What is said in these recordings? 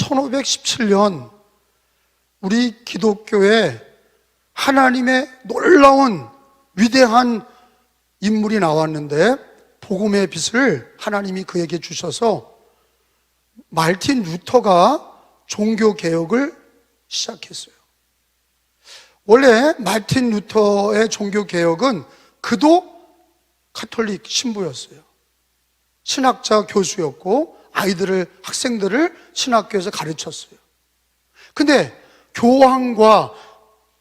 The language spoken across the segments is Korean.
1517년 우리 기독교에 하나님의 놀라운 위대한 인물이 나왔는데, 복음의 빛을 하나님이 그에게 주셔서 말틴 루터가 종교개혁을 시작했어요. 원래 말틴 루터의 종교개혁은 그도 가톨릭 신부였어요. 신학자 교수였고 학생들을 신학교에서 가르쳤어요. 근데 교황과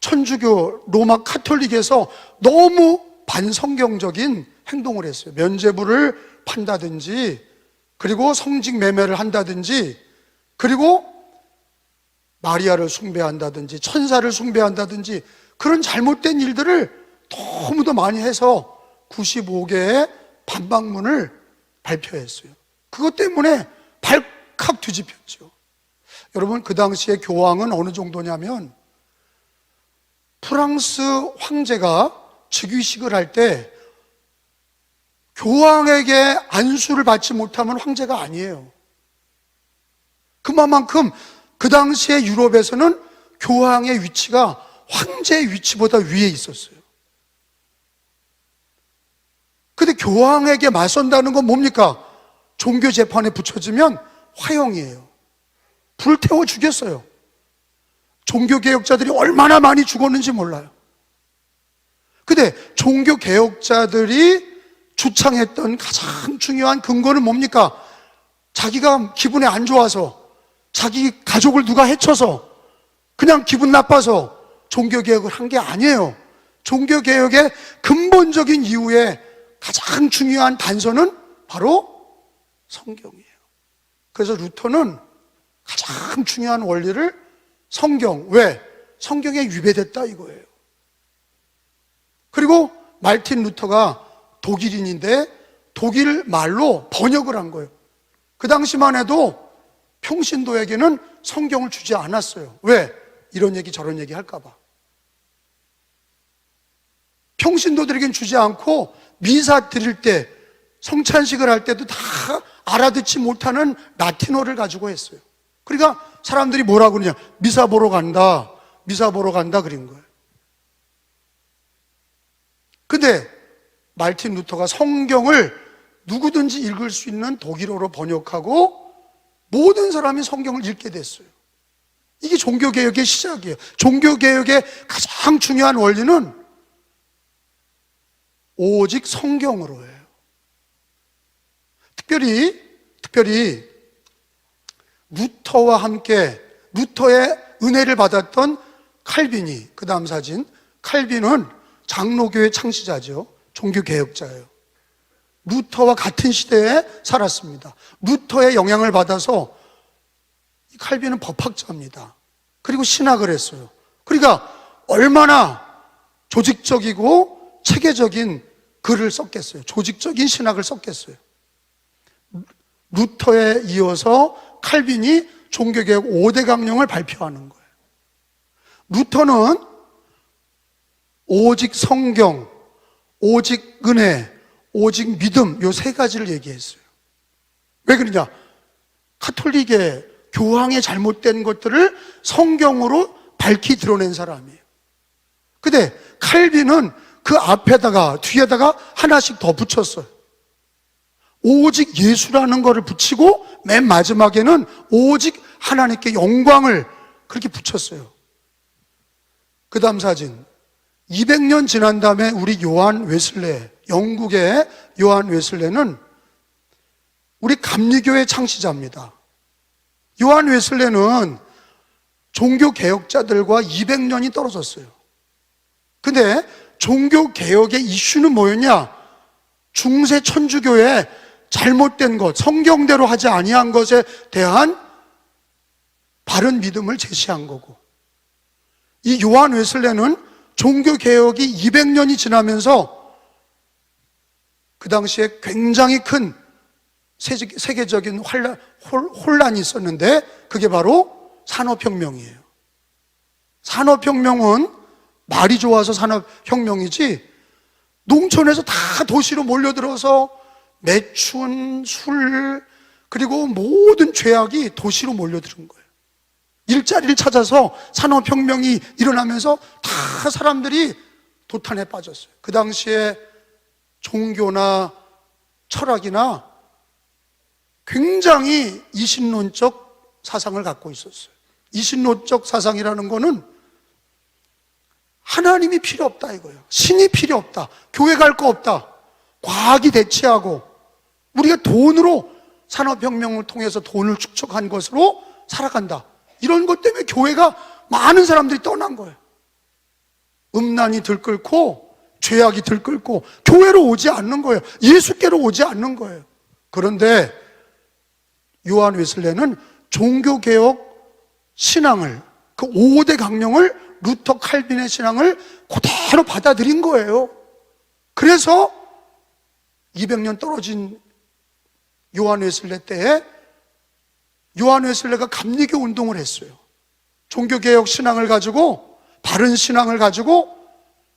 천주교 로마 가톨릭에서 너무 반성경적인 행동을 했어요. 면죄부를 판다든지, 그리고 성직 매매를 한다든지, 그리고 마리아를 숭배한다든지 천사를 숭배한다든지, 그런 잘못된 일들을 너무도 많이 해서 95개의 반박문을 발표했어요. 그것 때문에 발칵 뒤집혔죠. 여러분, 그 당시에 교황은 어느 정도냐면, 프랑스 황제가 즉위식을 할 때 교황에게 안수를 받지 못하면 황제가 아니에요. 그만큼 그 당시에 유럽에서는 교황의 위치가 황제의 위치보다 위에 있었어요. 근데 교황에게 맞선다는 건 뭡니까? 종교 재판에 붙여지면 화형이에요. 불태워 죽였어요. 종교개혁자들이 얼마나 많이 죽었는지 몰라요. 근데 종교개혁자들이 주창했던 가장 중요한 근거는 뭡니까? 자기가 기분이 안 좋아서, 자기 가족을 누가 해쳐서, 그냥 기분 나빠서 종교개혁을 한 게 아니에요. 종교개혁의 근본적인 이유의 가장 중요한 단서는 바로 성경이에요. 그래서 루터는 가장 중요한 원리를 성경, 왜? 성경에 위배됐다 이거예요. 그리고 말틴 루터가 독일인인데 독일 말로 번역을 한 거예요. 그 당시만 해도 평신도에게는 성경을 주지 않았어요. 왜? 이런 얘기 저런 얘기 할까 봐. 평신도들에겐 주지 않고 미사 드릴 때, 성찬식을 할 때도 다 알아듣지 못하는 라틴어를 가지고 했어요. 그러니까 사람들이 뭐라고 그러냐, 미사 보러 간다, 미사 보러 간다 그런 거예요. 근데 말틴 루터가 성경을 누구든지 읽을 수 있는 독일어로 번역하고 모든 사람이 성경을 읽게 됐어요. 이게 종교개혁의 시작이에요. 종교개혁의 가장 중요한 원리는 오직 성경으로 해요. 특별히 루터와 함께 루터의 은혜를 받았던 칼빈이, 그 다음 사진, 칼빈은 장로교의 창시자죠. 종교개혁자예요. 루터와 같은 시대에 살았습니다. 루터의 영향을 받아서 칼빈은 법학자입니다. 그리고 신학을 했어요. 그러니까 얼마나 조직적이고 체계적인 글을 썼겠어요. 조직적인 신학을 썼겠어요. 루터에 이어서 칼빈이 종교개혁 5대 강령을 발표하는 거예요. 루터는 오직 성경, 오직 은혜, 오직 믿음, 요 세 가지를 얘기했어요. 왜 그러냐? 가톨릭의 교황의 잘못된 것들을 성경으로 밝히 드러낸 사람이에요. 근데 칼빈은 그 앞에다가 뒤에다가 하나씩 더 붙였어요. 오직 예수라는 것을 붙이고 맨 마지막에는 오직 하나님께 영광을 그렇게 붙였어요. 그 다음 사진, 200년 지난 다음에 우리 요한 웨슬레, 영국의 요한 웨슬레는 우리 감리교의 창시자입니다. 요한 웨슬레는 종교개혁자들과 200년이 떨어졌어요. 근데 종교개혁의 이슈는 뭐였냐? 중세 천주교의 잘못된 것, 성경대로 하지 아니한 것에 대한 바른 믿음을 제시한 거고, 이 요한 웨슬레는 종교개혁이 200년이 지나면서 그 당시에 굉장히 큰 세계적인 혼란이 있었는데 그게 바로 산업혁명이에요. 산업혁명은 말이 좋아서 산업혁명이지, 농촌에서 다 도시로 몰려들어서 매춘, 술, 그리고 모든 죄악이 도시로 몰려드는 거예요. 일자리를 찾아서 산업혁명이 일어나면서 다 사람들이 도탄에 빠졌어요. 그 당시에 종교나 철학이나 굉장히 이신론적 사상을 갖고 있었어요. 이신론적 사상이라는 거는 하나님이 필요 없다 이거예요. 신이 필요 없다. 교회 갈 거 없다. 과학이 대체하고 우리가 돈으로 산업혁명을 통해서 돈을 축적한 것으로 살아간다. 이런 것 때문에 교회가 많은 사람들이 떠난 거예요. 음란이 들끓고 죄악이 들끓고 교회로 오지 않는 거예요. 예수께로 오지 않는 거예요. 그런데 요한 웨슬레는 종교개혁 신앙을, 그 5대 강령을, 루터 칼빈의 신앙을 그대로 받아들인 거예요. 그래서 200년 떨어진 요한 웨슬레 때에 요한 웨슬레가 감리교 운동을 했어요. 종교개혁 신앙을 가지고, 바른 신앙을 가지고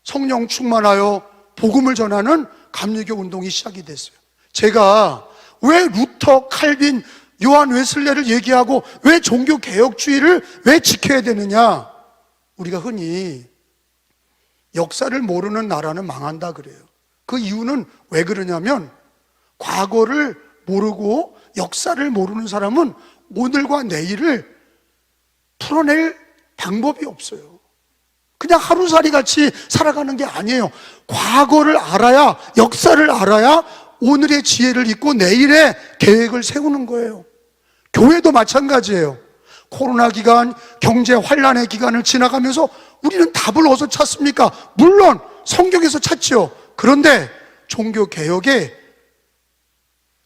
성령 충만하여 복음을 전하는 감리교 운동이 시작이 됐어요. 제가 왜 루터, 칼빈, 요한 웨슬레를 얘기하고 왜 종교개혁주의를 왜 지켜야 되느냐? 우리가 흔히 역사를 모르는 나라는 망한다 그래요. 그 이유는 왜 그러냐면 과거를 모르고 역사를 모르는 사람은 오늘과 내일을 풀어낼 방법이 없어요. 그냥 하루살이 같이 살아가는 게 아니에요. 과거를 알아야, 역사를 알아야 오늘의 지혜를 잊고 내일의 계획을 세우는 거예요. 교회도 마찬가지예요. 코로나 기간, 경제 환란의 기간을 지나가면서 우리는 답을 어디서 찾습니까? 물론 성경에서 찾죠. 그런데 종교개혁에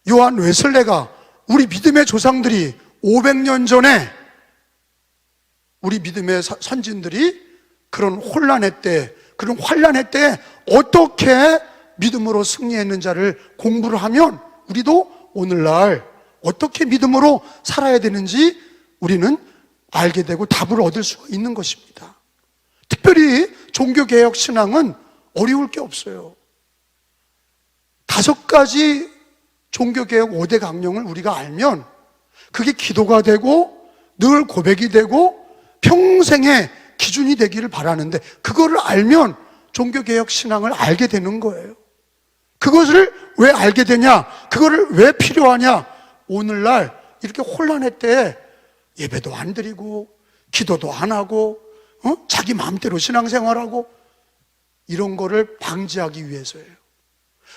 요한 웨슬레가, 우리 믿음의 조상들이 500년 전에 우리 믿음의 선진들이 그런 혼란의 때, 그런 환란의 때 어떻게 믿음으로 승리했는지를 공부를 하면 우리도 오늘날 어떻게 믿음으로 살아야 되는지 우리는 알게 되고 답을 얻을 수가 있는 것입니다. 특별히 종교개혁 신앙은 어려울 게 없어요. 5가지 종교개혁 5대 강령을 우리가 알면 그게 기도가 되고 늘 고백이 되고 평생의 기준이 되기를 바라는데, 그거를 알면 종교개혁 신앙을 알게 되는 거예요. 그것을 왜 알게 되냐? 그거를 왜 필요하냐? 오늘날 이렇게 혼란의 때에 예배도 안 드리고 기도도 안 하고 자기 마음대로 신앙생활하고 이런 거를 방지하기 위해서예요.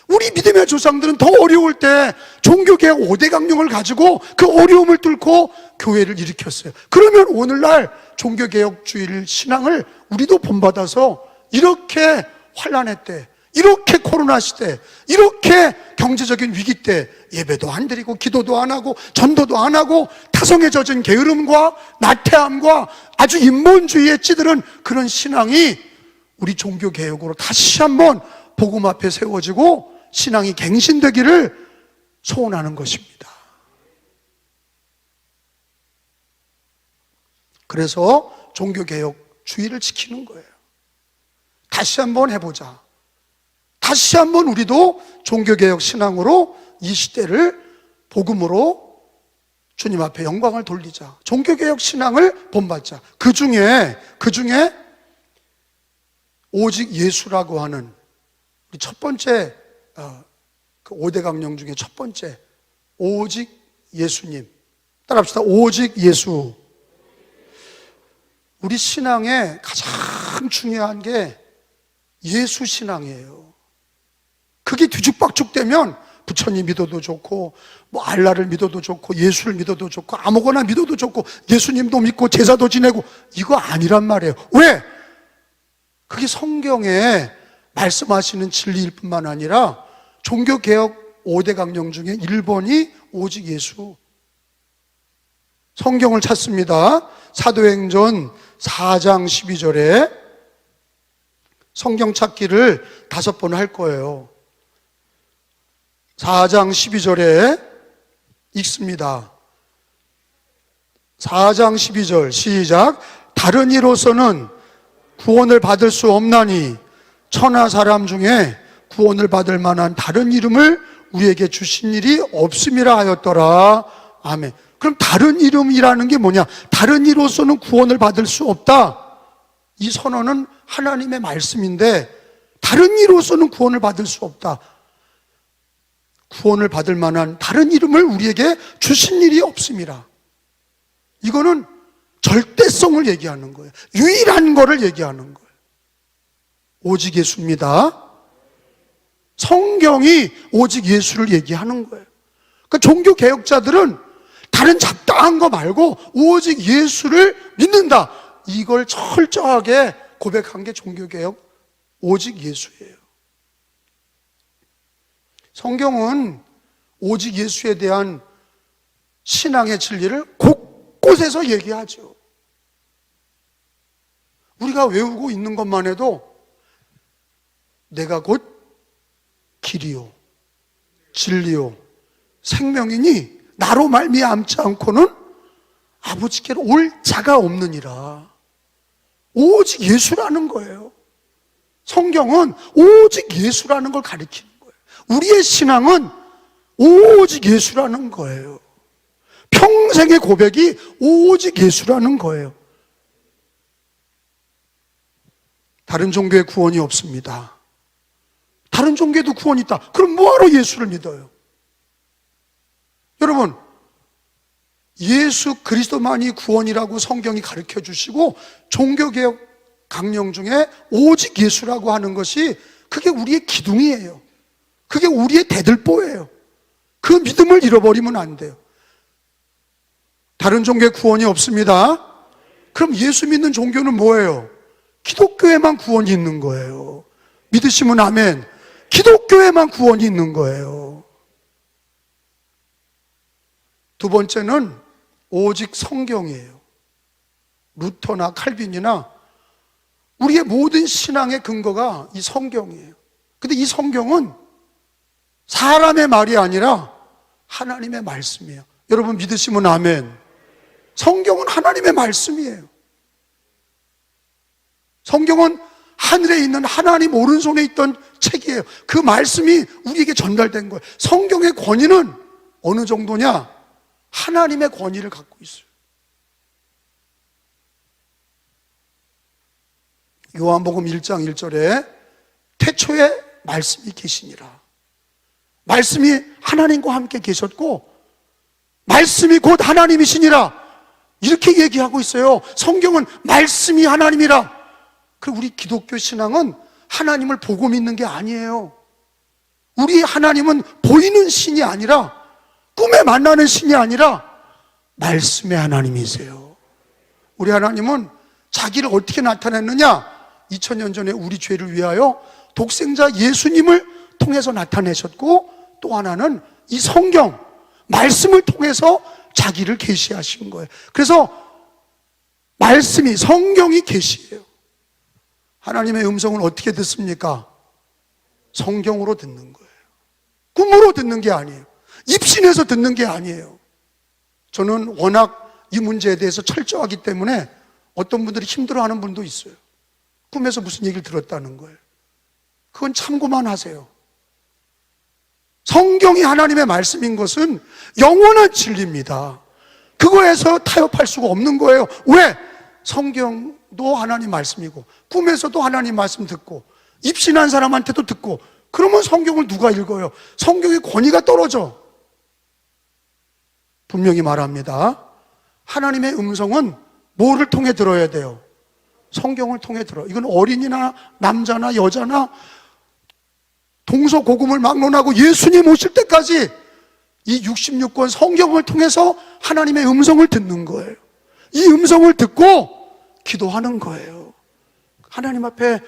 우리 믿음의 조상들은 더 어려울 때 종교개혁 5대 강령을 가지고 그 어려움을 뚫고 교회를 일으켰어요. 그러면 오늘날 종교개혁주의 신앙을 우리도 본받아서 이렇게 환란의 때, 이렇게 코로나 시대, 이렇게 경제적인 위기 때 예배도 안 드리고 기도도 안 하고 전도도 안 하고 타성에 젖은 게으름과 나태함과 아주 인본주의에 찌드는 그런 신앙이 우리 종교개혁으로 다시 한번 복음 앞에 세워지고 신앙이 갱신되기를 소원하는 것입니다. 그래서 종교개혁주의를 지키는 거예요. 다시 한번 해보자. 다시 한번 우리도 종교개혁 신앙으로 이 시대를 복음으로 주님 앞에 영광을 돌리자. 종교개혁 신앙을 본받자. 그 중에 오직 예수라고 하는 우리 첫 번째 그 5대 강령 중에 첫 번째, 오직 예수님. 따라합시다. 오직 예수. 우리 신앙에 가장 중요한 게 예수 신앙이에요. 그게 뒤죽박죽되면 부처님 믿어도 좋고 뭐 알라를 믿어도 좋고 예수를 믿어도 좋고 아무거나 믿어도 좋고 예수님도 믿고 제사도 지내고 이거 아니란 말이에요. 왜? 그게 성경에 말씀하시는 진리일 뿐만 아니라 종교개혁 5대 강령 중에 1번이 오직 예수. 성경을 찾습니다. 사도행전 4장 12절에 성경 찾기를 5번 할 거예요. 4장 12절에 읽습니다. 4장 12절 시작. 다른 이로서는 구원을 받을 수 없나니 천하 사람 중에 구원을 받을 만한 다른 이름을 우리에게 주신 일이 없음이라 하였더라. 아멘. 그럼 다른 이름이라는 게 뭐냐? 다른 이로서는 구원을 받을 수 없다. 이 선언은 하나님의 말씀인데 다른 이로서는 구원을 받을 수 없다. 구원을 받을 만한 다른 이름을 우리에게 주신 일이 없습니다. 이거는 절대성을 얘기하는 거예요. 유일한 거를 얘기하는 거예요. 오직 예수입니다. 성경이 오직 예수를 얘기하는 거예요. 그러니까 종교개혁자들은 다른 잡다한 거 말고 오직 예수를 믿는다. 이걸 철저하게 고백한 게 종교개혁 오직 예수예요. 성경은 오직 예수에 대한 신앙의 진리를 곳곳에서 얘기하죠. 우리가 외우고 있는 것만 해도 내가 곧 길이요 진리요 생명이니 나로 말미암지 않고는 아버지께로 올 자가 없느니라. 오직 예수라는 거예요. 성경은 오직 예수라는 걸 가리키는 거예요. 우리의 신앙은 오직 예수라는 거예요. 평생의 고백이 오직 예수라는 거예요. 다른 종교에 구원이 없습니다. 다른 종교에도 구원이 있다. 그럼 뭐하러 예수를 믿어요? 여러분, 예수 그리스도만이 구원이라고 성경이 가르쳐 주시고 종교개혁 강령 중에 오직 예수라고 하는 것이 그게 우리의 기둥이에요. 그게 우리의 대들보예요. 그 믿음을 잃어버리면 안 돼요. 다른 종교에 구원이 없습니다. 그럼 예수 믿는 종교는 뭐예요? 기독교에만 구원이 있는 거예요. 믿으시면 아멘. 기독교에만 구원이 있는 거예요. 두 번째는 오직 성경이에요. 루터나 칼빈이나 우리의 모든 신앙의 근거가 이 성경이에요. 근데 이 성경은 사람의 말이 아니라 하나님의 말씀이에요. 여러분 믿으시면 아멘. 성경은 하나님의 말씀이에요. 성경은 하늘에 있는 하나님 오른손에 있던 책이에요. 그 말씀이 우리에게 전달된 거예요. 성경의 권위는 어느 정도냐? 하나님의 권위를 갖고 있어요. 요한복음 1장 1절에 태초에 말씀이 계시니라. 말씀이 하나님과 함께 계셨고 말씀이 곧 하나님이시니라. 이렇게 얘기하고 있어요. 성경은 말씀이 하나님이라. 그리고 우리 기독교 신앙은 하나님을 보고 믿는 게 아니에요. 우리 하나님은 보이는 신이 아니라 꿈에 만나는 신이 아니라 말씀의 하나님이세요. 우리 하나님은 자기를 어떻게 나타냈느냐? 2000년 전에 우리 죄를 위하여 독생자 예수님을 통해서 나타내셨고 또 하나는 이 성경 말씀을 통해서 자기를 계시하신 거예요. 그래서 말씀이 성경이 계시예요. 하나님의 음성은 어떻게 듣습니까? 성경으로 듣는 거예요. 꿈으로 듣는 게 아니에요. 입신해서 듣는 게 아니에요. 저는 워낙 이 문제에 대해서 철저하기 때문에 어떤 분들이 힘들어하는 분도 있어요. 꿈에서 무슨 얘기를 들었다는 거예요. 그건 참고만 하세요. 성경이 하나님의 말씀인 것은 영원한 진리입니다. 그거에서 타협할 수가 없는 거예요. 왜? 성경도 하나님 말씀이고 꿈에서도 하나님 말씀 듣고 입신한 사람한테도 듣고 그러면 성경을 누가 읽어요? 성경의 권위가 떨어져. 분명히 말합니다. 하나님의 음성은 뭐를 통해 들어야 돼요? 성경을 통해 들어요. 이건 어린이나 남자나 여자나 동서고금을 막론하고 예수님 오실 때까지 이 66권 성경을 통해서 하나님의 음성을 듣는 거예요. 이 음성을 듣고 기도하는 거예요. 하나님 앞에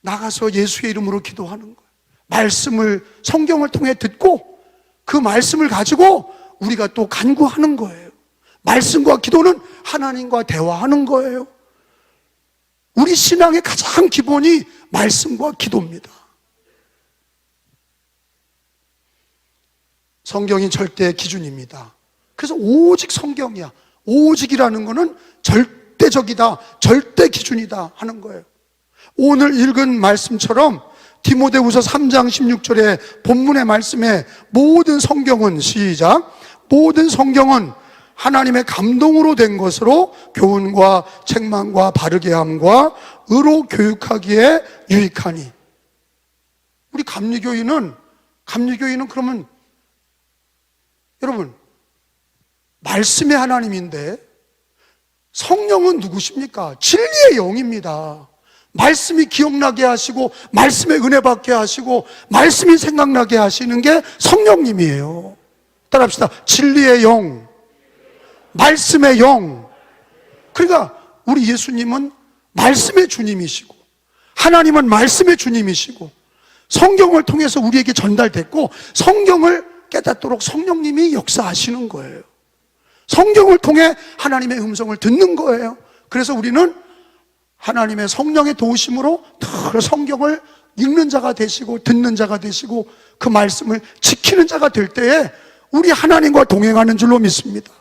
나가서 예수의 이름으로 기도하는 거예요. 말씀을 성경을 통해 듣고 그 말씀을 가지고 우리가 또 간구하는 거예요. 말씀과 기도는 하나님과 대화하는 거예요. 우리 신앙의 가장 기본이 말씀과 기도입니다. 성경이 절대 기준입니다. 그래서 오직 성경이야. 오직이라는 거는 절대적이다, 절대 기준이다 하는 거예요. 오늘 읽은 말씀처럼 디모데후서 3장 16절에 본문의 말씀에 모든 성경은 시작 모든 성경은 하나님의 감동으로 된 것으로 교훈과 책망과 바르게 함과 의로 교육하기에 유익하니. 우리 감리교인은 그러면 여러분 말씀의 하나님인데 성령은 누구십니까? 진리의 영입니다. 말씀이 기억나게 하시고 말씀의 은혜 받게 하시고 말씀이 생각나게 하시는 게 성령님이에요. 따라합시다. 진리의 영, 말씀의 영. 그러니까 우리 예수님은 말씀의 주님이시고 하나님은 말씀의 주님이시고 성경을 통해서 우리에게 전달됐고 성경을 깨닫도록 성령님이 역사하시는 거예요. 성경을 통해 하나님의 음성을 듣는 거예요. 그래서 우리는 하나님의 성령의 도우심으로 늘 성경을 읽는 자가 되시고 듣는 자가 되시고 그 말씀을 지키는 자가 될 때에 우리 하나님과 동행하는 줄로 믿습니다.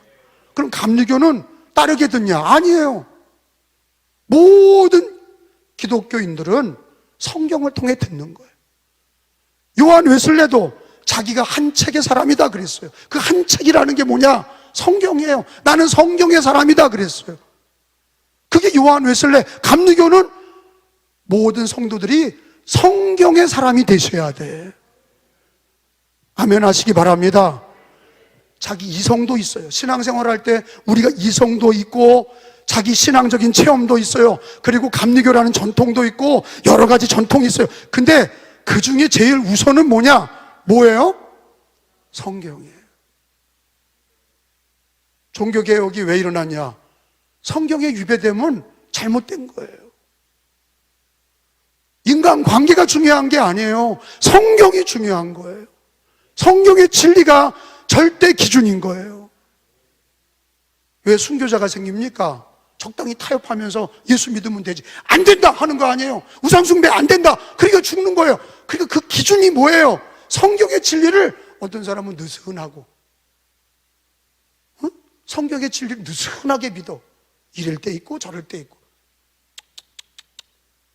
그럼 감리교는 따르게 듣냐? 아니에요. 모든 기독교인들은 성경을 통해 듣는 거예요. 요한 웨슬레도 자기가 한 책의 사람이다 그랬어요. 그 한 책이라는 게 뭐냐? 성경이에요. 나는 성경의 사람이다 그랬어요. 그게 요한 웨슬레. 감리교는 모든 성도들이 성경의 사람이 되셔야 돼. 아멘 하시기 바랍니다. 자기 이성도 있어요. 신앙생활 할 때 우리가 이성도 있고 자기 신앙적인 체험도 있어요. 그리고 감리교라는 전통도 있고 여러 가지 전통이 있어요. 근데 그 중에 제일 우선은 뭐냐? 뭐예요? 성경이에요. 종교개혁이 왜 일어났냐? 성경의 유배됨은 잘못된 거예요. 인간관계가 중요한 게 아니에요. 성경이 중요한 거예요. 성경의 진리가 절대 기준인 거예요. 왜 순교자가 생깁니까? 적당히 타협하면서 예수 믿으면 되지. 안 된다 하는 거 아니에요. 우상숭배 안 된다. 그러니까 죽는 거예요. 그러니까 그 기준이 뭐예요? 성경의 진리를 어떤 사람은 느슨하고 성경의 진리를 느슨하게 믿어. 이럴 때 있고 저럴 때 있고.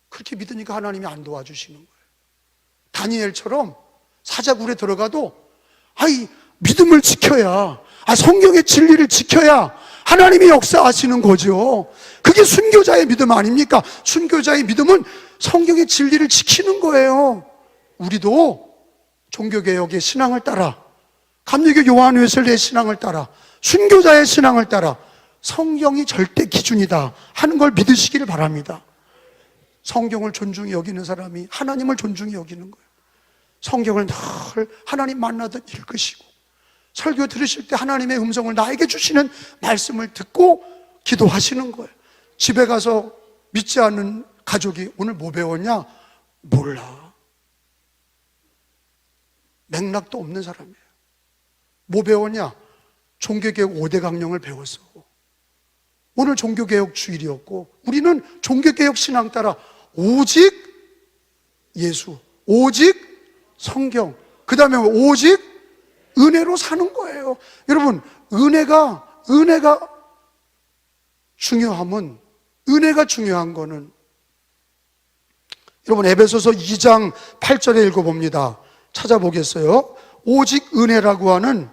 그렇게 믿으니까 하나님이 안 도와주시는 거예요. 다니엘처럼 사자굴에 들어가도 믿음을 지켜야, 성경의 진리를 지켜야 하나님이 역사하시는 거죠. 그게 순교자의 믿음 아닙니까? 순교자의 믿음은 성경의 진리를 지키는 거예요. 우리도 종교개혁의 신앙을 따라, 감리교 요한 웨슬레의 신앙을 따라, 순교자의 신앙을 따라 성경이 절대 기준이다 하는 걸 믿으시기를 바랍니다. 성경을 존중히 여기는 사람이 하나님을 존중히 여기는 거예요. 성경을 늘 하나님 만나듯 읽으시고 설교 들으실 때 하나님의 음성을 나에게 주시는 말씀을 듣고 기도하시는 거예요. 집에 가서 믿지 않는 가족이 오늘 뭐 배웠냐? 몰라. 맥락도 없는 사람이에요. 뭐 배웠냐? 종교개혁 5대 강령을 배웠어. 오늘 종교개혁 주일이었고 우리는 종교개혁 신앙 따라 오직 예수, 오직 성경, 그 다음에 오직 은혜로 사는 거예요. 여러분, 은혜가 중요한 거는 여러분 에베소서 2장 8절에 읽어봅니다. 찾아보겠어요. 오직 은혜라고 하는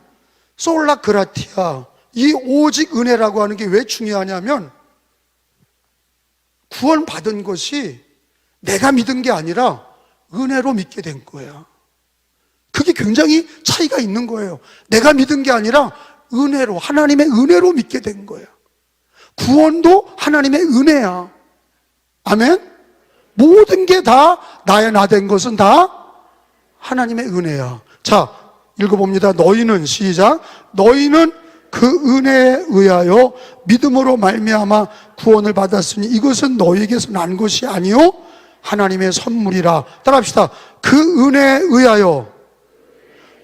솔라 그라티아, 이 오직 은혜라고 하는 게 왜 중요하냐면 구원받은 것이 내가 믿은 게 아니라 은혜로 믿게 된 거야. 그게 굉장히 차이가 있는 거예요. 내가 믿은 게 아니라 은혜로, 하나님의 은혜로 믿게 된 거야. 구원도 하나님의 은혜야. 아멘? 모든 게 다 나의 나 된 것은 다 하나님의 은혜야. 자, 읽어봅니다. 너희는, 시작. 너희는 그 은혜에 의하여 믿음으로 말미암아 구원을 받았으니 이것은 너희에게서 난 것이 아니요 하나님의 선물이라. 따라합시다. 그 은혜에 의하여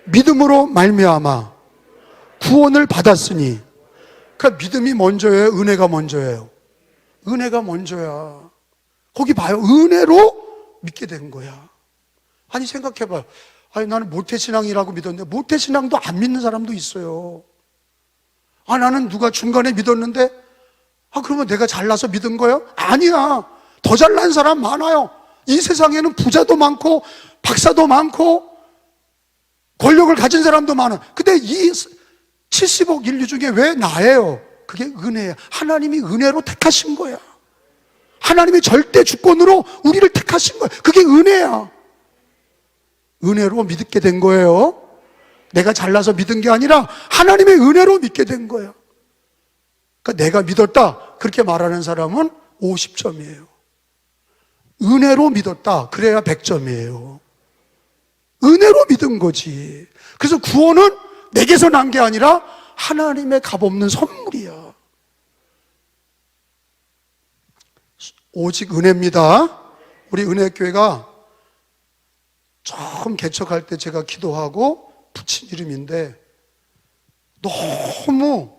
믿음으로 말미암아 구원을 받았으니. 그러니까 믿음이 먼저예요? 은혜가 먼저예요? 은혜가 먼저야. 거기 봐요. 은혜로 믿게 된 거야. 아니 생각해봐요. 나는 모태신앙이라고 믿었는데 모태신앙도 안 믿는 사람도 있어요. 나는 누가 중간에 믿었는데 그러면 내가 잘나서 믿은 거예요? 아니야. 더 잘난 사람 많아요. 이 세상에는 부자도 많고 박사도 많고 권력을 가진 사람도 많아. 근데 70억 인류 중에 왜 나예요? 그게 은혜야. 하나님이 은혜로 택하신 거야. 하나님의 절대 주권으로 우리를 택하신 거야. 그게 은혜야. 은혜로 믿게 된 거예요. 내가 잘나서 믿은 게 아니라 하나님의 은혜로 믿게 된 거야. 그러니까 내가 믿었다 그렇게 말하는 사람은 50점이에요. 은혜로 믿었다 그래야 100점이에요. 은혜로 믿은 거지. 그래서 구원은 내게서 난 게 아니라 하나님의 값없는 선물이야. 오직 은혜입니다. 우리 은혜교회가 처음 개척할 때 제가 기도하고 붙인 이름인데, 너무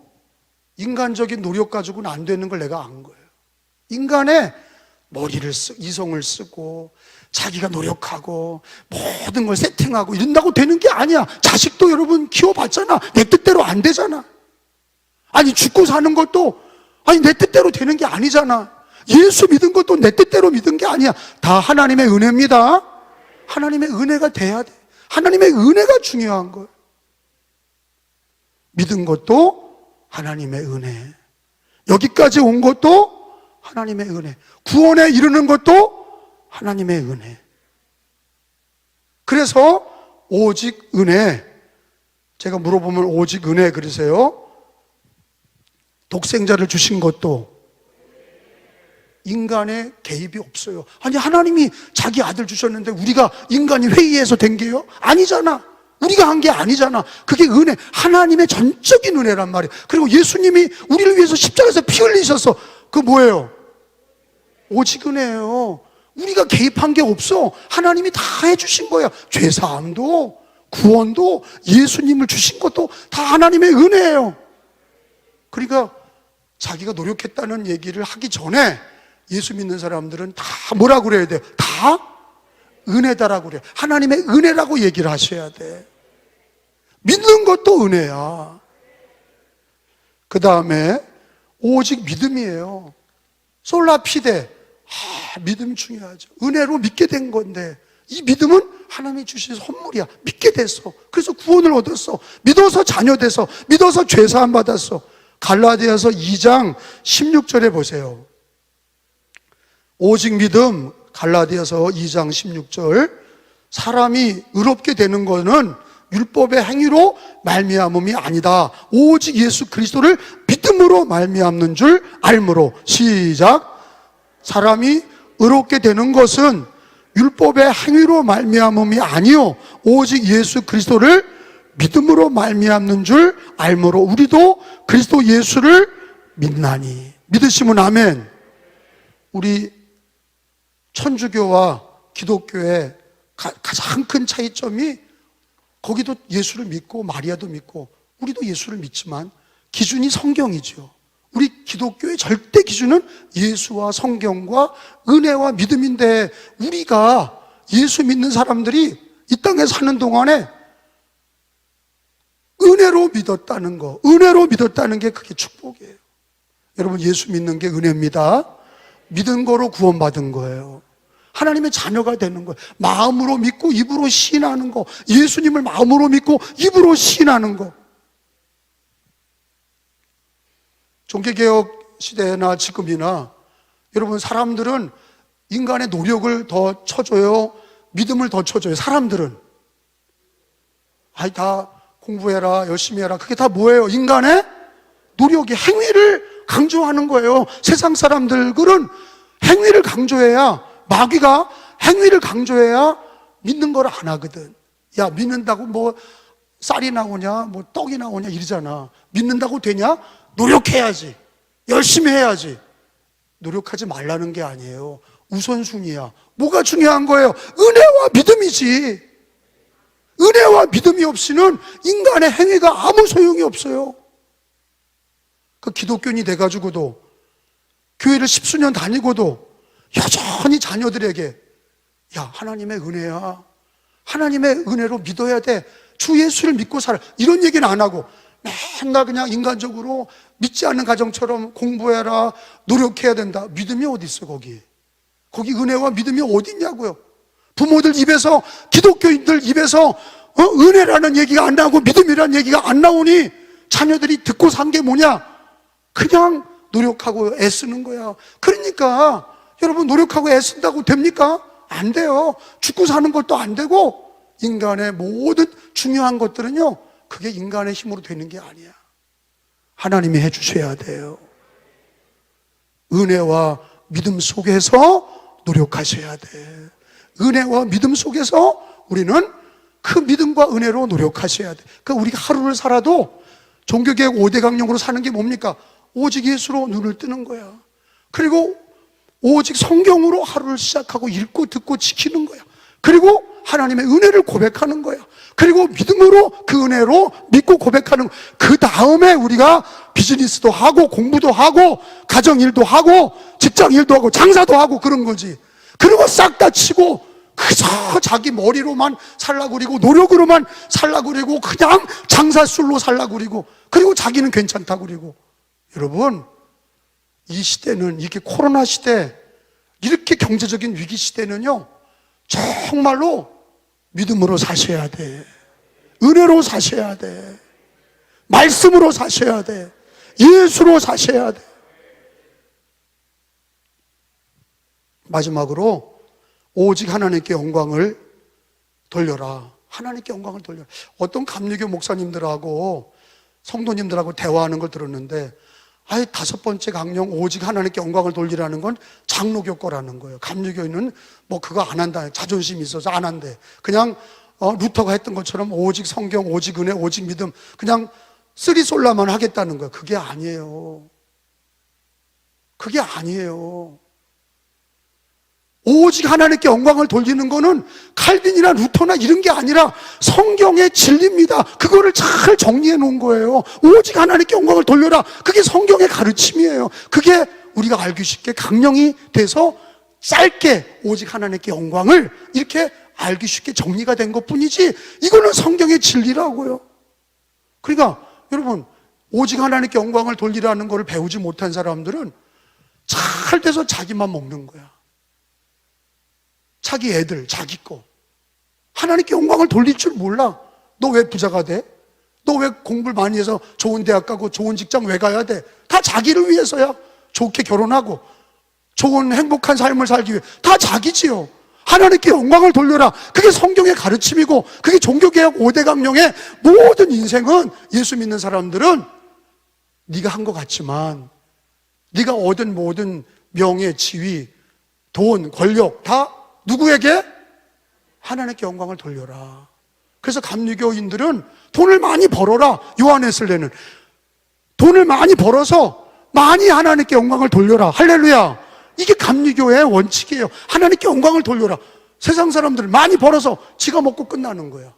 인간적인 노력 가지고는 안 되는 걸 내가 안 거예요. 인간의 머리를 이성을 쓰고 자기가 노력하고 모든 걸 세팅하고 이런다고 되는 게 아니야. 자식도 여러분 키워봤잖아. 내 뜻대로 안 되잖아. 아니 죽고 사는 것도 내 뜻대로 되는 게 아니잖아. 예수 믿은 것도 내 뜻대로 믿은 게 아니야. 다 하나님의 은혜입니다. 하나님의 은혜가 돼야 돼. 하나님의 은혜가 중요한 거예요. 믿은 것도 하나님의 은혜, 여기까지 온 것도 하나님의 은혜, 구원에 이르는 것도 하나님의 은혜. 그래서 오직 은혜, 제가 물어보면 오직 은혜 그러세요. 독생자를 주신 것도 인간의 개입이 없어요. 아니 하나님이 자기 아들 주셨는데 우리가 인간이 회의해서 된 게요? 아니잖아. 우리가 한 게 아니잖아. 그게 은혜, 하나님의 전적인 은혜란 말이에요. 그리고 예수님이 우리를 위해서 십자가에서 피 흘리셔서 그 뭐예요? 오직 은혜예요. 우리가 개입한 게 없어. 하나님이 다 해주신 거야. 죄사함도 구원도 예수님을 주신 것도 다 하나님의 은혜예요. 그러니까 자기가 노력했다는 얘기를 하기 전에 예수 믿는 사람들은 다 뭐라고 그래야 돼요? 다 은혜다라고 그래요. 하나님의 은혜라고 얘기를 하셔야 돼. 믿는 것도 은혜야. 그 다음에 오직 믿음이에요. 솔라피데, 믿음 중요하죠. 은혜로 믿게 된 건데 이 믿음은 하나님이 주신 선물이야. 믿게 됐어. 그래서 구원을 얻었어. 믿어서 자녀 돼서, 믿어서 죄사함 받았어. 갈라디아서 2장 16절에 보세요. 오직 믿음, 갈라디아서 2장 16절. 사람이 의롭게 되는 것은 율법의 행위로 말미암음이 아니다. 오직 예수 그리스도를 믿음으로 말미암는 줄 알므로. 시작. 사람이 의롭게 되는 것은 율법의 행위로 말미암음이 아니요 오직 예수 그리스도를 믿음으로 말미암는 줄 알므로. 우리도 그리스도 예수를 믿나니. 믿으시면 아멘. 우리 천주교와 기독교의 가장 큰 차이점이, 거기도 예수를 믿고 마리아도 믿고 우리도 예수를 믿지만 기준이 성경이죠. 우리 기독교의 절대 기준은 예수와 성경과 은혜와 믿음인데, 우리가 예수 믿는 사람들이 이 땅에 사는 동안에 은혜로 믿었다는 거, 은혜로 믿었다는 게 그게 축복이에요. 여러분, 예수 믿는 게 은혜입니다. 믿은 거로 구원받은 거예요. 하나님의 자녀가 되는 거예요. 마음으로 믿고 입으로 시인하는 거, 예수님을 마음으로 믿고 입으로 시인하는 거. 종교개혁 시대나 지금이나 여러분, 사람들은 인간의 노력을 더 쳐줘요? 믿음을 더 쳐줘요? 사람들은 다 공부해라, 열심히 해라. 그게 다 뭐예요? 인간의 노력이, 행위를 강조하는 거예요. 세상 사람들은 행위를 강조해야, 마귀가 행위를 강조해야 믿는 걸 안 하거든. 야, 믿는다고 뭐 쌀이 나오냐, 뭐 떡이 나오냐 이러잖아. 믿는다고 되냐? 노력해야지, 열심히 해야지. 노력하지 말라는 게 아니에요. 우선순위야. 뭐가 중요한 거예요? 은혜와 믿음이지. 은혜와 믿음이 없이는 인간의 행위가 아무 소용이 없어요. 그 기독교인이 돼가지고도, 교회를 10수년 다니고도 여전히 자녀들에게, 야, 하나님의 은혜야, 하나님의 은혜로 믿어야 돼, 주 예수를 믿고 살아, 이런 얘기는 안 하고 맨날 그냥 인간적으로 믿지 않는 가정처럼 공부해라, 노력해야 된다. 믿음이 어디 있어? 거기 은혜와 믿음이 어디 있냐고요. 부모들 입에서, 기독교인들 입에서 은혜라는 얘기가 안 나오고 믿음이라는 얘기가 안 나오니 자녀들이 듣고 산 게 뭐냐? 그냥 노력하고 애쓰는 거야. 그러니까 여러분, 노력하고 애쓴다고 됩니까? 안 돼요. 죽고 사는 것도 안 되고, 인간의 모든 중요한 것들은요, 그게 인간의 힘으로 되는 게 아니야. 하나님이 해주셔야 돼요. 은혜와 믿음 속에서 노력하셔야 돼. 은혜와 믿음 속에서 우리는 그 믿음과 은혜로 노력하셔야 돼. 그러니까 우리가 하루를 살아도 종교개혁 5대 강령으로 사는 게 뭡니까? 오직 예수로 눈을 뜨는 거야. 그리고 오직 성경으로 하루를 시작하고 읽고 듣고 지키는 거야. 그리고 하나님의 은혜를 고백하는 거야. 그리고 믿음으로 그 은혜로 믿고 고백하는 거야. 그 다음에 우리가 비즈니스도 하고 공부도 하고 가정일도 하고 직장일도 하고 장사도 하고 그런 거지. 그리고 싹 다 치고 그저 자기 머리로만 살라고 그리고 노력으로만 살라고 그리고 그냥 장사술로 살라고 그리고 그리고 자기는 괜찮다고 그리고. 여러분, 이 시대는, 이렇게 코로나 시대, 이렇게 경제적인 위기 시대는요, 정말로 믿음으로 사셔야 돼. 은혜로 사셔야 돼. 말씀으로 사셔야 돼. 예수로 사셔야 돼. 마지막으로 오직 하나님께 영광을 돌려라. 하나님께 영광을 돌려라. 어떤 감리교 목사님들하고 성도님들하고 대화하는 걸 들었는데, 아예 5번째 강령 오직 하나님께 영광을 돌리라는 건 장로교 거라는 거예요. 감리교인은 뭐 그거 안 한다. 자존심이 있어서 안 한대. 그냥 루터가 했던 것처럼 오직 성경, 오직 은혜, 오직 믿음, 그냥 쓰리솔라만 하겠다는 거예요. 그게 아니에요. 그게 아니에요. 오직 하나님께 영광을 돌리는 거는 칼빈이나 루터나 이런 게 아니라 성경의 진리입니다. 그거를 잘 정리해 놓은 거예요. 오직 하나님께 영광을 돌려라. 그게 성경의 가르침이에요. 그게 우리가 알기 쉽게 강령이 돼서 짧게 오직 하나님께 영광을 이렇게 알기 쉽게 정리가 된 것뿐이지, 이거는 성경의 진리라고요. 그러니까 여러분, 오직 하나님께 영광을 돌리라는 거를 배우지 못한 사람들은 잘 돼서 자기만 먹는 거야. 자기 애들, 자기 거. 하나님께 영광을 돌릴 줄 몰라. 너 왜 부자가 돼? 너 왜 공부를 많이 해서 좋은 대학 가고 좋은 직장 왜 가야 돼? 다 자기를 위해서야. 좋게 결혼하고 좋은 행복한 삶을 살기 위해. 다 자기지요. 하나님께 영광을 돌려라. 그게 성경의 가르침이고, 그게 종교개혁 5대 강령의 모든 인생은, 예수 믿는 사람들은 네가 한 것 같지만 네가 얻은 모든 명예, 지위, 돈, 권력 다 누구에게? 하나님께 영광을 돌려라. 그래서 감리교인들은 돈을 많이 벌어라. 요한에슬레는 돈을 많이 벌어서 많이 하나님께 영광을 돌려라. 할렐루야. 이게 감리교의 원칙이에요. 하나님께 영광을 돌려라. 세상 사람들은 많이 벌어서 지가 먹고 끝나는 거야.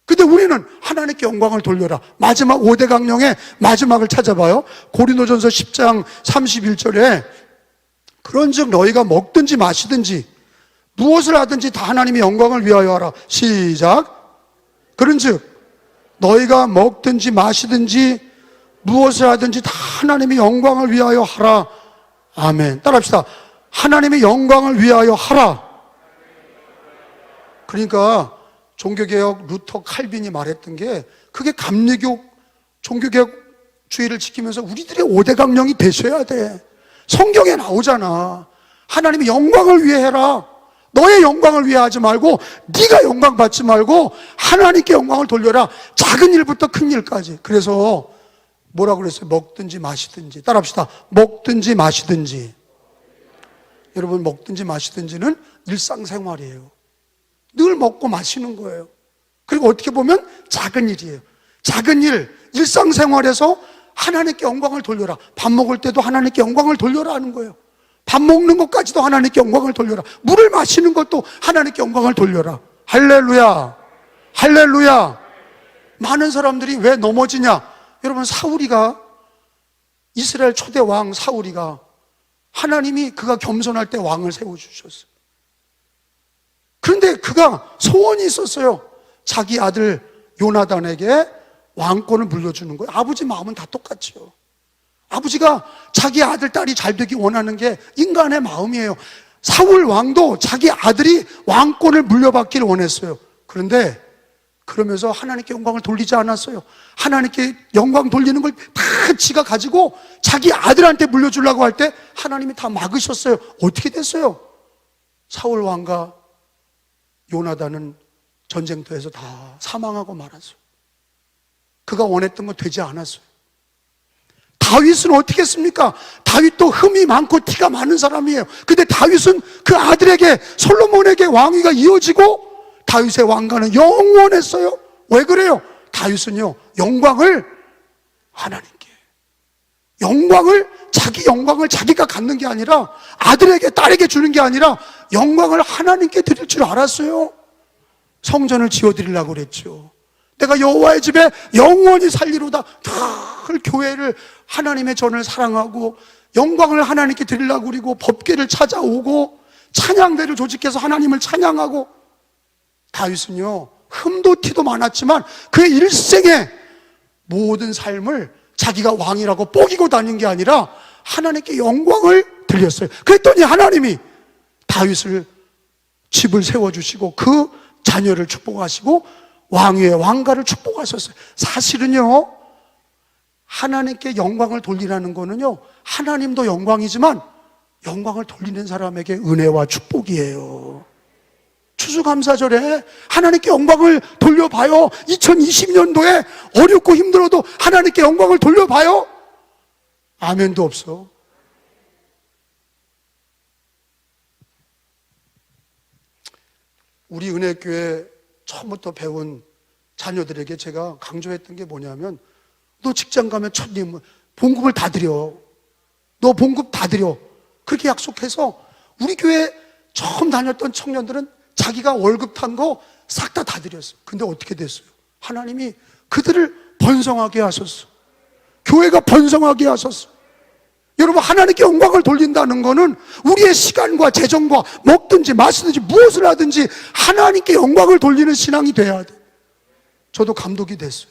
근데 우리는 하나님께 영광을 돌려라. 마지막 5대 강령의 마지막을 찾아봐요. 고린도전서 10장 31절에 그런즉 너희가 먹든지 마시든지 무엇을 하든지 다 하나님의 영광을 위하여 하라. 시작. 그런즉 너희가 먹든지 마시든지 무엇을 하든지 다 하나님의 영광을 위하여 하라. 아멘. 따라합시다. 하나님의 영광을 위하여 하라. 그러니까 종교개혁 루터 칼빈이 말했던 게, 그게 감리교 종교개혁주의를 지키면서 우리들의 5대 강령이 되셔야 돼. 성경에 나오잖아. 하나님의 영광을 위해 해라. 너의 영광을 위해 하지 말고, 네가 영광 받지 말고 하나님께 영광을 돌려라. 작은 일부터 큰 일까지. 그래서 뭐라고 그랬어요? 먹든지 마시든지. 따라합시다. 먹든지 마시든지. 여러분, 먹든지 마시든지는 일상생활이에요. 늘 먹고 마시는 거예요. 그리고 어떻게 보면 작은 일이에요. 작은 일, 일상생활에서 하나님께 영광을 돌려라. 밥 먹을 때도 하나님께 영광을 돌려라 하는 거예요. 밥 먹는 것까지도 하나님께 영광을 돌려라. 물을 마시는 것도 하나님께 영광을 돌려라. 할렐루야. 할렐루야. 많은 사람들이 왜 넘어지냐? 여러분, 사울이가, 이스라엘 초대 왕 사울이가, 하나님이 그가 겸손할 때 왕을 세워주셨어요. 그런데 그가 소원이 있었어요. 자기 아들 요나단에게 왕권을 물려주는 거예요. 아버지 마음은 다 똑같죠. 아버지가 자기 아들, 딸이 잘 되기 원하는 게 인간의 마음이에요. 사울 왕도 자기 아들이 왕권을 물려받기를 원했어요. 그런데 그러면서 하나님께 영광을 돌리지 않았어요. 하나님께 영광 돌리는 걸 다 지가 가지고 자기 아들한테 물려주려고 할 때 하나님이 다 막으셨어요. 어떻게 됐어요? 사울 왕과 요나단은 전쟁터에서 다 사망하고 말았어요. 그가 원했던 거 되지 않았어요. 다윗은 어떻게 했습니까? 다윗도 흠이 많고 티가 많은 사람이에요. 근데 다윗은 그 아들에게, 솔로몬에게 왕위가 이어지고 다윗의 왕가는 영원했어요. 왜 그래요? 다윗은요, 영광을 하나님께, 자기 영광을 자기가 갖는 게 아니라 아들에게, 딸에게 주는 게 아니라 영광을 하나님께 드릴 줄 알았어요. 성전을 지어드리려고 그랬죠. 내가 여호와의 집에 영원히 살리로다. 늘 교회를, 하나님의 전을 사랑하고 영광을 하나님께 드리려고 그리고 법궤를 찾아오고 찬양대를 조직해서 하나님을 찬양하고. 다윗은요, 흠도 티도 많았지만 그의 일생의 모든 삶을 자기가 왕이라고 뽀기고 다닌 게 아니라 하나님께 영광을 드렸어요. 그랬더니 하나님이 다윗을, 집을 세워주시고 그 자녀를 축복하시고 왕위의 왕가를 축복하셨어요. 사실은요, 하나님께 영광을 돌리라는 거는요, 하나님도 영광이지만 영광을 돌리는 사람에게 은혜와 축복이에요. 추수감사절에 하나님께 영광을 돌려봐요. 2020년도에 어렵고 힘들어도 하나님께 영광을 돌려봐요. 아멘도 없어. 우리 은혜교회 처음부터 배운 자녀들에게 제가 강조했던 게 뭐냐면, 너 직장 가면 첫님 봉급을 다 드려. 너 봉급 다 드려. 그렇게 약속해서 우리 교회 처음 다녔던 청년들은 자기가 월급 탄 거 싹 다 드렸어. 근데 어떻게 됐어요? 하나님이 그들을 번성하게 하셨어. 교회가 번성하게 하셨어. 여러분, 하나님께 영광을 돌린다는 거는 우리의 시간과 재정과 먹든지 마시든지 무엇을 하든지 하나님께 영광을 돌리는 신앙이 돼야 돼. 저도 감독이 됐어요.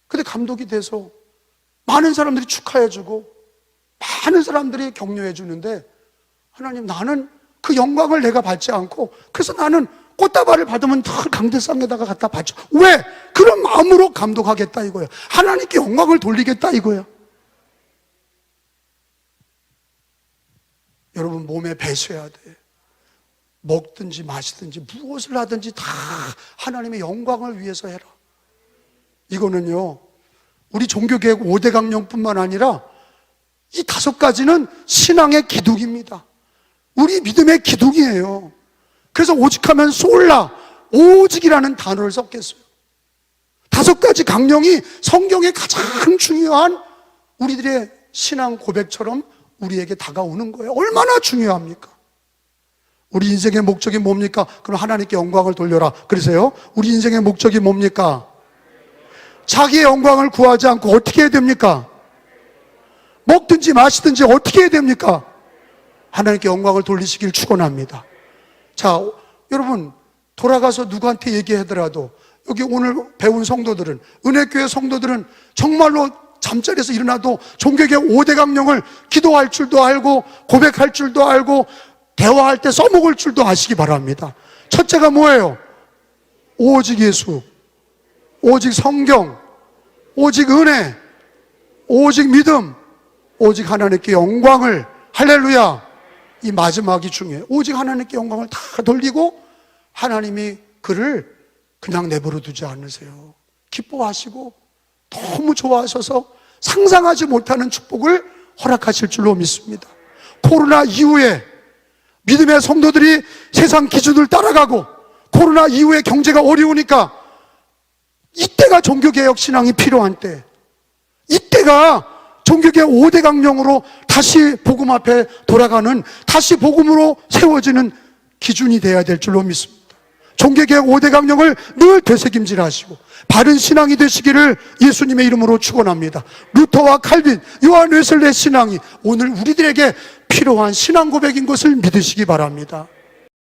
근데 감독이 돼서 많은 사람들이 축하해주고 많은 사람들이 격려해주는데, 하나님, 나는 그 영광을 내가 받지 않고, 그래서 나는 꽃다발을 받으면 늘 강대상에다가 갖다 바쳐. 왜? 그런 마음으로 감독하겠다 이거야. 하나님께 영광을 돌리겠다 이거야. 여러분, 몸에 배셔야 돼. 먹든지 마시든지 무엇을 하든지 다 하나님의 영광을 위해서 해라. 이거는요, 우리 종교개혁 5대 강령뿐만 아니라 이 5가지는 신앙의 기둥입니다. 우리 믿음의 기둥이에요. 그래서 오직하면 솔라, 오직이라는 단어를 썼겠어요. 5가지 강령이 성경의 가장 중요한 우리들의 신앙 고백처럼 우리에게 다가오는 거예요. 얼마나 중요합니까? 우리 인생의 목적이 뭡니까? 그럼 하나님께 영광을 돌려라. 그러세요? 우리 인생의 목적이 뭡니까? 자기의 영광을 구하지 않고 어떻게 해야 됩니까? 먹든지 마시든지 어떻게 해야 됩니까? 하나님께 영광을 돌리시길 축원합니다. 자, 여러분, 돌아가서 누구한테 얘기하더라도 여기 오늘 배운 성도들은, 은혜교회 성도들은 정말로 잠자리에서 일어나도 종교개혁 5대 강령을 기도할 줄도 알고 고백할 줄도 알고 대화할 때 써먹을 줄도 아시기 바랍니다. 첫째가 뭐예요? 오직 예수, 오직 성경, 오직 은혜, 오직 믿음, 오직 하나님께 영광을, 할렐루야. 이 마지막이 중요해요. 오직 하나님께 영광을 다 돌리고 하나님이 그를 그냥 내버려 두지 않으세요. 기뻐하시고 너무 좋아하셔서 상상하지 못하는 축복을 허락하실 줄로 믿습니다. 코로나 이후에 믿음의 성도들이 세상 기준을 따라가고 코로나 이후에 경제가 어려우니까 이때가 종교개혁 신앙이 필요한 때, 이때가 종교개혁 5대 강령으로 다시 복음 앞에 돌아가는, 다시 복음으로 세워지는 기준이 되어야 될 줄로 믿습니다. 종교개혁 5대 강령을 늘 되새김질하시고 바른 신앙이 되시기를 예수님의 이름으로 축원합니다. 루터와 칼빈, 요한 웨슬레의 신앙이 오늘 우리들에게 필요한 신앙 고백인 것을 믿으시기 바랍니다.